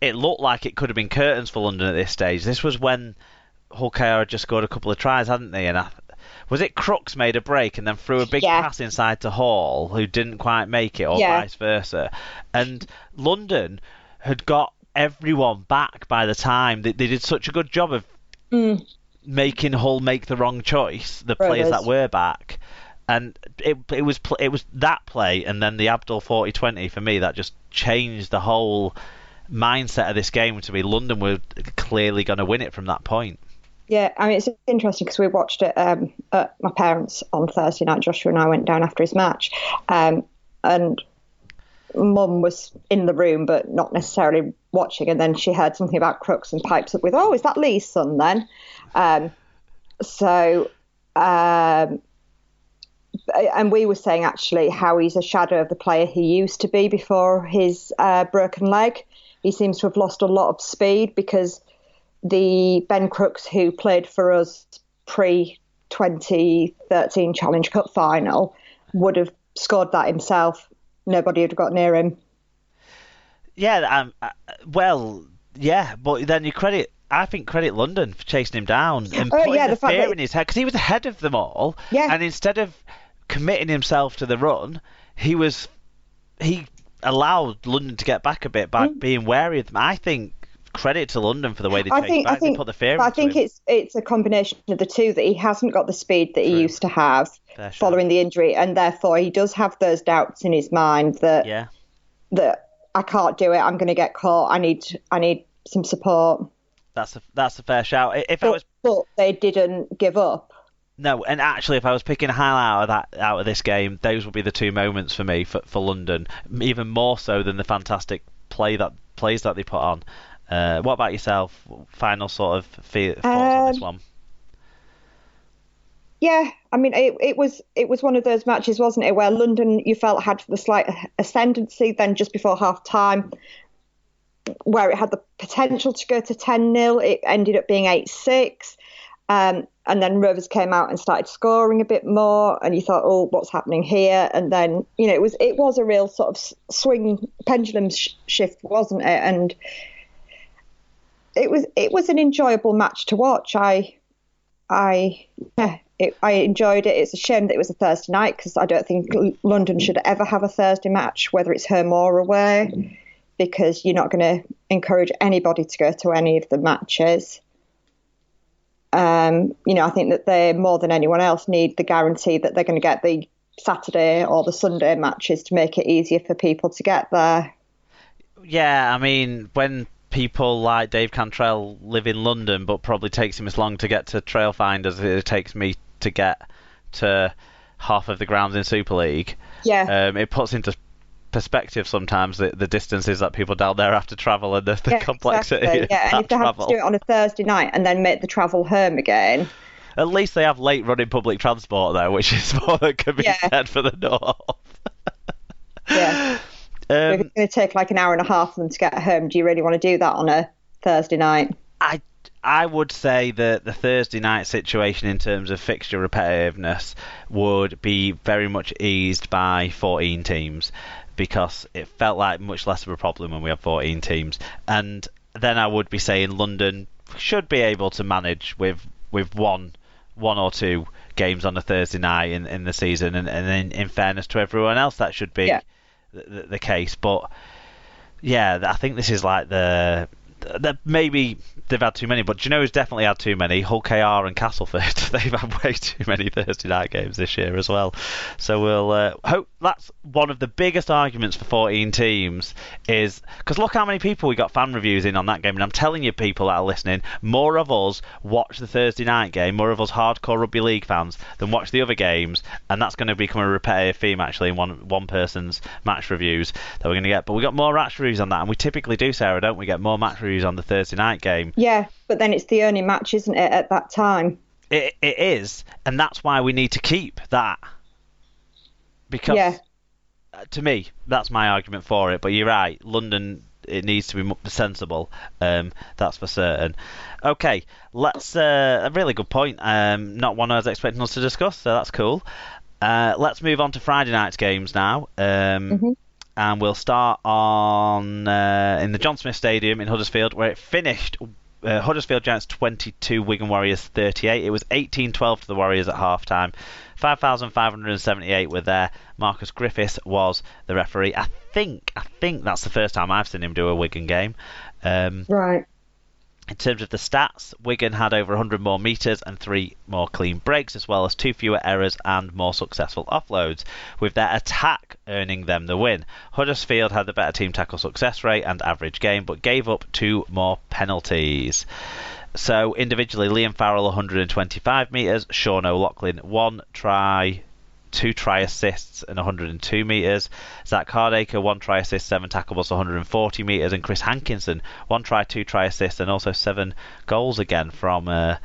it looked like it could have been curtains for London at this stage. This was when Hull KR had just scored a couple of tries, hadn't they? And was it Crooks made a break and then threw a big Yeah, pass inside to Hall, who didn't quite make it, or yeah. vice versa? And London had got everyone back by the time. They did such a good job of Mm, making Hull make the wrong choice, the players that Rovers. were back. And it was that play and then the Abdul 40-20 for me that just changed the whole mindset of this game to be London were clearly going to win it from that point. Yeah, I mean, it's interesting because we watched it at my parents' on Thursday night. Joshua and I went down after his match, and Mum was in the room but not necessarily watching. And then she heard something about Crooks and pipes up with, "Oh, is that Lee's son then?" Um, so, and we were saying actually how he's a shadow of the player he used to be before his broken leg. He seems to have lost a lot of speed because the Ben Crooks who played for us pre 2013 Challenge Cup final would have scored that himself. Nobody would have got near him. Yeah, well, yeah, but then I think credit London for chasing him down and Oh putting yeah, the the fact fear that in his head because he was ahead of them all, yeah, and instead of committing himself to the run, he allowed London to get back a bit by mm. being wary of them. I think credit to London for the way they I chased think I back. They think put the fear but I into think him. it's a combination of the two that he hasn't got the speed that he True. used to have Fair shout. following the injury, and therefore he does have those doubts in his mind that Yeah, I can't do it. I'm going to get caught. I need some support. that's a fair shout. If I But was but they didn't give up. No, and actually, if I was picking a highlight out of this game, those would be the two moments for me for London, even more so than the fantastic plays that they put on. What about yourself? Final sort of thoughts on this Um, one? yeah, I mean it was one of those matches, wasn't it, where London you felt had the slight ascendancy. Then just before half time, where it had the potential to go to 10-0, it ended up being 8-6. And then Rovers came out and started scoring a bit more, and you thought, "Oh, what's happening here?" And then it was a real sort of swing pendulum shift, wasn't it? And it was an enjoyable match to watch. I enjoyed it. It's a shame that it was a Thursday night because I don't think London should ever have a Thursday match, whether it's home or away, because you're not going to encourage anybody to go to any of the matches. I think that they, more than anyone else, need the guarantee that they're going to get the Saturday or the Sunday matches to make it easier for people to get there. Yeah, I mean, when people like Dave Cantrell live in London, but probably takes him as long to get to Trailfinders as it takes me to get to half of the grounds in Super League. Yeah, It puts into perspective sometimes the distances that people down there have to travel and the yeah, complexity exactly. of Yeah, and that if they have to do travel. it on a Thursday night and then make the travel home again, At least they have late running public transport though, which is more than can be yeah, said for the north. yeah. If um, it's going to take like an hour and a half for them to get home, do you really want to do that on a Thursday night? I I would say that the Thursday night situation in terms of fixture repetitiveness would be very much eased by 14 teams because it felt like much less of a problem when we had 14 teams. And then I would be saying London should be able to manage with one or two games on a Thursday night in the season, and in fairness to everyone else, that should be Yeah. the case. But yeah, I think this is like maybe they've had too many, but do you know who's definitely had too many? Hull KR and Castleford. They've had way too many Thursday night games this year as well. So we'll hope that's one of the biggest arguments for 14 teams is because look how many people we got fan reviews in on that game, and I'm telling you, people that are listening, more of us watch the Thursday night game, more of us hardcore rugby league fans than watch the other games, and that's going to become a repetitive theme actually in one person's match reviews that we're going to get. But we got more match reviews on that, and we typically do, Sarah, don't we? Get more match reviews on the Thursday night game. Yeah, but then it's the only match, isn't it, at that time? It is, and that's why we need to keep that because Yeah. to me that's my argument for it. But you're right, London, it needs to be sensible. That's for certain. Okay, let's a really good point. Not one I was expecting us to discuss, so that's cool. Let's move on to Friday night's games now. hmm and we'll start on in the John Smith Stadium in Huddersfield, where it finished Huddersfield Giants 22, Wigan Warriors 38. It was 18-12 to the Warriors at half-time. 5,578 were there. Marcus Griffiths was the referee. I think that's the first time I've seen him do a Wigan game. Right. In terms of the stats, Wigan had over 100 more metres and 3 more clean breaks, as well as 2 fewer errors and more successful offloads, with their attack earning them the win. Huddersfield had the better team tackle success rate and average game, but gave up 2 more penalties. So individually, Liam Farrell 125 metres, Sean O'Loughlin 1 try, 2 try assists and 102 metres. Zach Hardacre 1 try assist, 7 tackles, 140 metres, and Chris Hankinson 1 try, 2 try assists, and also 7 goals again from the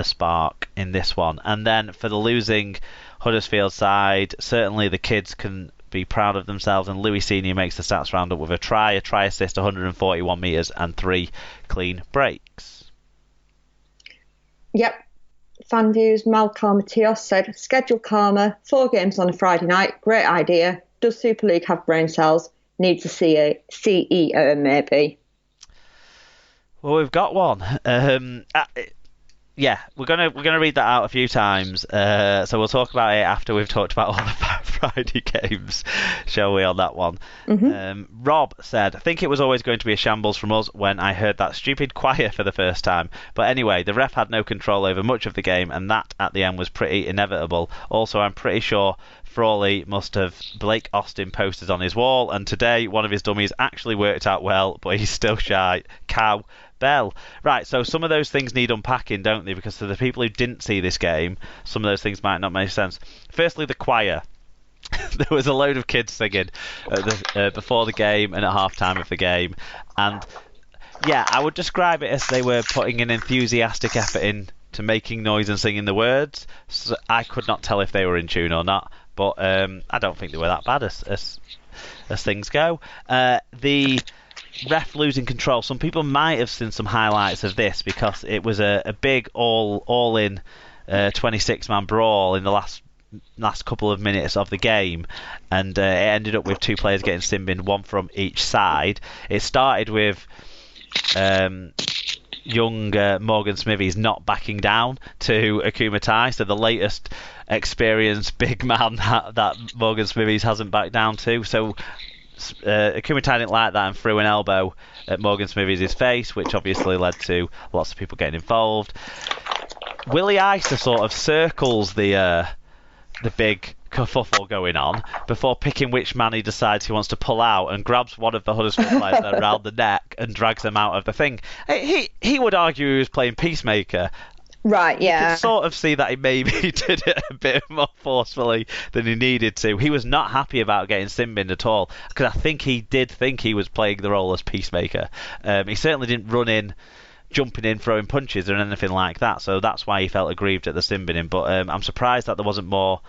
Spark in this one. And then for the losing Huddersfield side, certainly the kids can be proud of themselves, and Louis Senior makes the stats roundup with a try assist, 141 metres, and 3 clean breaks. Yep. Fan views, Malcolm Matios said, schedule Karma, 4 games on a Friday night, great idea. Does Super League have brain cells? Needs a CEO maybe. Well, we've got one. Yeah, we're gonna read that out a few times. So we'll talk about it after we've talked about all the Friday games, shall we, on that one? Mm-hmm. Rob said, I think it was always going to be a shambles from us when I heard that stupid choir for the first time. But anyway, the ref had no control over much of the game, and that at the end was pretty inevitable. Also, I'm pretty sure Frawley must have Blake Austin posters on his wall, and today one of his dummies actually worked out well, but he's still shy. Cow Bell. Right, so some of those things need unpacking, don't they? Because to the people who didn't see this game, some of those things might not make sense. Firstly, the choir. There was a load of kids singing before the game and at half-time of the game. And, yeah, I would describe it as they were putting an enthusiastic effort into making noise and singing the words. So I could not tell if they were in tune or not. But I don't think they were that bad as things go. The ref losing control. Some people might have seen some highlights of this because it was a big all-in 26-man brawl in the last couple of minutes of the game, and it ended up with 2 players getting sin-binned, 1 from each side. It started with young Morgan Smithies not backing down to Akuma Tai, so the latest experienced big man that Morgan Smithies hasn't backed down to. So Akuma Tai didn't like that and threw an elbow at Morgan Smithies' face, which obviously led to lots of people getting involved. Willie Isa sort of circles the big kerfuffle going on before picking which man he decides he wants to pull out, and grabs one of the Huddersfield players around the neck and drags him out of the thing. He would argue he was playing peacemaker. Right, yeah. You could sort of see that he maybe did it a bit more forcefully than he needed to. He was not happy about getting sin-binned at all, because I think he did think he was playing the role as peacemaker. He certainly didn't run in, jumping in, throwing punches or anything like that, so that's why he felt aggrieved at the sin-binning. But I'm surprised that there wasn't more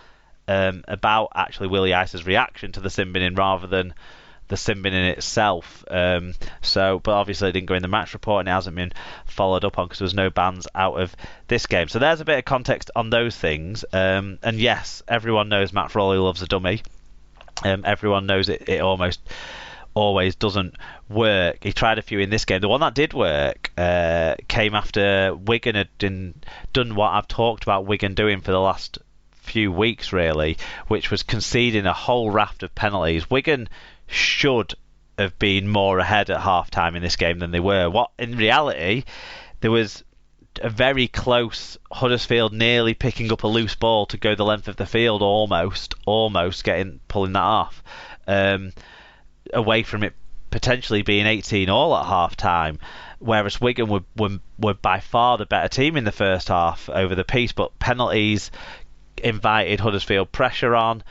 about actually Willie Isa's reaction to the sin-binning rather than the sin-binning itself. But obviously it didn't go in the match report, and it hasn't been followed up on because there was no bans out of this game. So there's a bit of context on those things. And yes, everyone knows Matt Frawley loves a dummy. Everyone knows it almost always doesn't work. He tried a few in this game. The one that did work came after Wigan had done what I've talked about Wigan doing for the last few weeks, really, which was conceding a whole raft of penalties. Wigan should have been more ahead at half-time in this game than they were. What in reality, there was a very close Huddersfield nearly picking up a loose ball to go the length of the field, almost pulling that off, away from it potentially being 18-all at half-time, whereas Wigan were by far the better team in the first half over the piece, but penalties invited Huddersfield pressure on,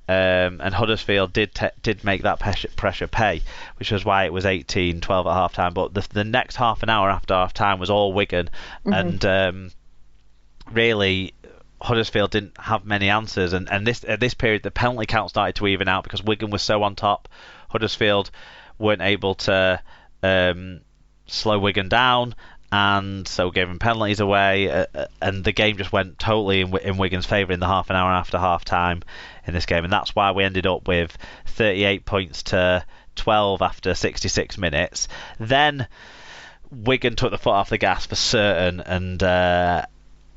and Huddersfield did make that pressure pay, which was why it was 18-12 at half time. But the next half an hour after half time was all Wigan, and really Huddersfield didn't have many answers. And at this period, the penalty count started to even out because Wigan was so on top. Huddersfield weren't able to slow Wigan down, and so gave him penalties away, and the game just went totally in Wigan's favour in the half an hour after half time in this game, and that's why we ended up with 38 points to 12 after 66 minutes. Then Wigan took the foot off the gas for certain, and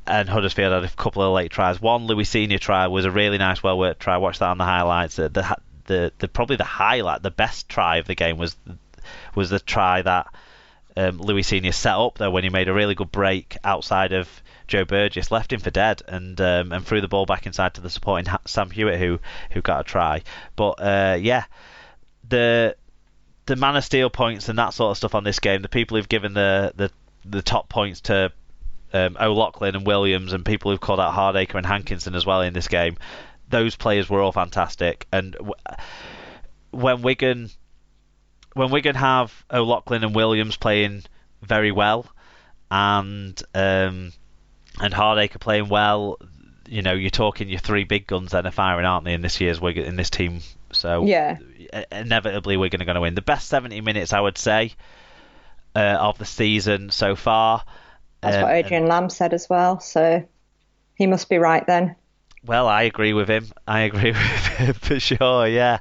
Huddersfield had a couple of late tries. One Louis Senior try was a really nice, well worked try. Watch that on the highlights. The probably the highlight, the best try of the game was the try that Louis Senior set up though, when he made a really good break outside of Joe Burgess, left him for dead, and threw the ball back inside to the supporting Sam Hewitt, who got a try. But the Man of Steel points and that sort of stuff on this game, the people who've given the top points to O'Loughlin and Williams, and people who've called out Hardacre and Hankinson as well in this game, those players were all fantastic. And when Wigan have O'Loughlin and Williams playing very well, and Hardacre playing well, you're talking your three big guns then are firing, aren't they, in this year's Wigan, in this team? So yeah, inevitably Wigan are going to win. The best 70 minutes, I would say, of the season so far. That's what Adrian Lamb said as well, so he must be right then. Well, I agree with him. For sure, yeah.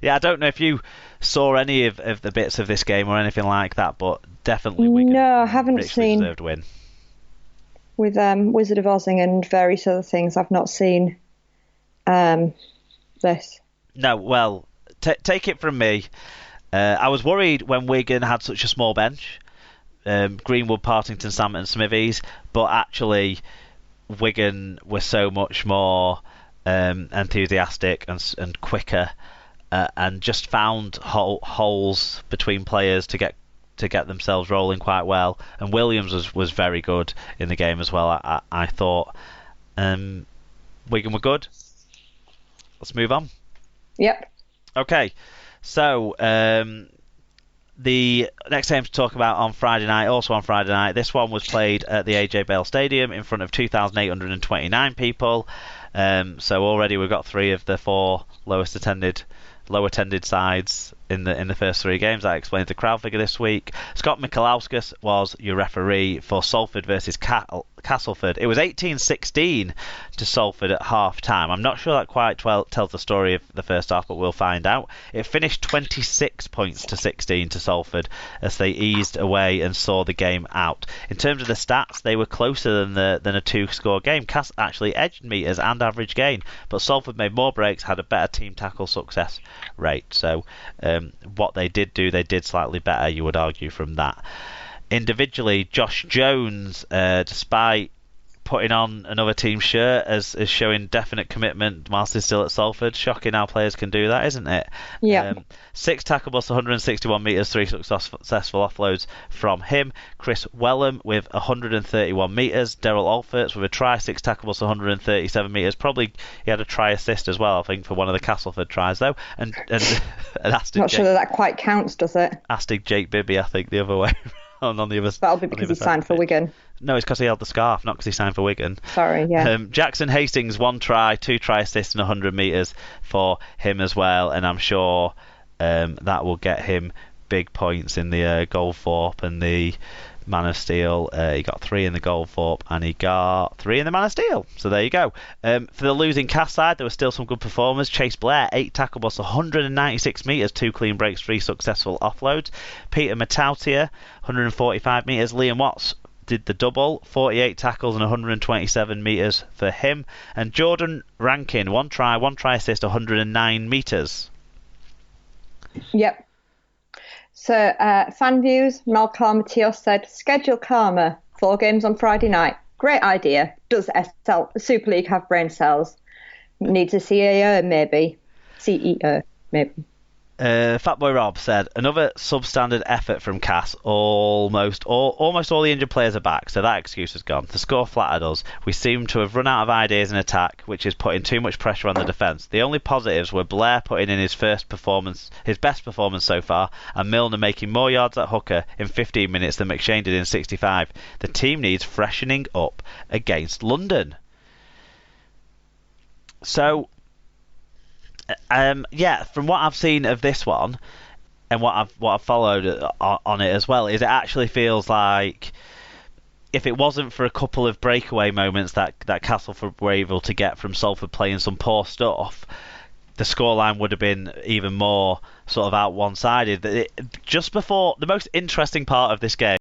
Yeah, I don't know if you saw any of the bits of this game or anything like that, but definitely Wigan. No, I haven't seen. Deserved win. With Wizard of Ozzing and various other things, I've not seen this. No, well, take it from me. I was worried when Wigan had such a small bench. Greenwood, Partington, Sam and Smithies, but actually Wigan were so much more enthusiastic and quicker, and just found holes between players to get themselves rolling quite well. And Williams was very good in the game as well. I thought Wigan were good. Let's move on. Yep. Okay, so the next game to talk about on Friday night, this one was played at the AJ Bale Stadium in front of 2,829 people. So already we've got three of the four low attended sides in the first three games. That explains the crowd figure this week. Scott Mikalauskas was your referee for Salford versus Castleford. It was 18-16 to Salford at half time. I'm not sure that quite tells the story of the first half, but we'll find out. It finished 26 points to 16 to Salford as they eased away and saw the game out. In terms of the stats, they were closer than a two-score game. Cass actually edged meters and average gain, but Salford made more breaks, had a better team tackle success rate. So what they did slightly better, you would argue, from that. Individually, Josh Jones, despite putting on another team shirt, is showing definite commitment whilst he's still at Salford. Shocking how players can do that, isn't it? Yeah. 6 tackle busts, 161 metres, 3 successful offloads from him. Chris Wellham with 131 metres. Daryl Alferts with a try, 6 tackle busts, 137 metres. Probably he had a try assist as well, I think, for one of the Castleford tries, though. And not sure that quite counts, does it? Astig Jake Bibby, I think, the other way. On the other, that'll be because he signed for Wigan. No, it's because he held the scarf, not because he signed for Wigan. Sorry, yeah. Jackson Hastings, 1 try, 2 try assists and 100 metres for him as well, and I'm sure that will get him big points in the Goldthorpe and the Man of Steel. He got 3 in the Goldthorpe and he got 3 in the Man of Steel. So there you go. For the losing Cass side, there were still some good performers. Chase Blair, 8 tackle busts, 196 metres, 2 clean breaks, 3 successful offloads. Peter Matautia, 145 metres. Liam Watts did the double, 48 tackles and 127 metres for him. And Jordan Rankin, 1 try assist, 109 metres. Yep. So, fan views, Mal Karmatios said, schedule Karma, 4 games on Friday night. Great idea. Does Super League have brain cells? Needs a CEO, maybe. CEO, maybe. Fatboy Rob said, another substandard effort from Cass. Almost all the injured players are back, so that excuse is gone. The score flattered us. We seem to have run out of ideas in attack, which is putting too much pressure on the defence. The only positives were Blair putting in his best performance so far, and Milner making more yards at hooker in 15 minutes than McShane did in 65. The team needs freshening up against London. So, from what I've seen of this one and what I've followed on it as well, is it actually feels like if it wasn't for a couple of breakaway moments that Castleford were able to get from Salford playing some poor stuff, the scoreline would have been even more sort of out one-sided. Just before the most interesting part of this game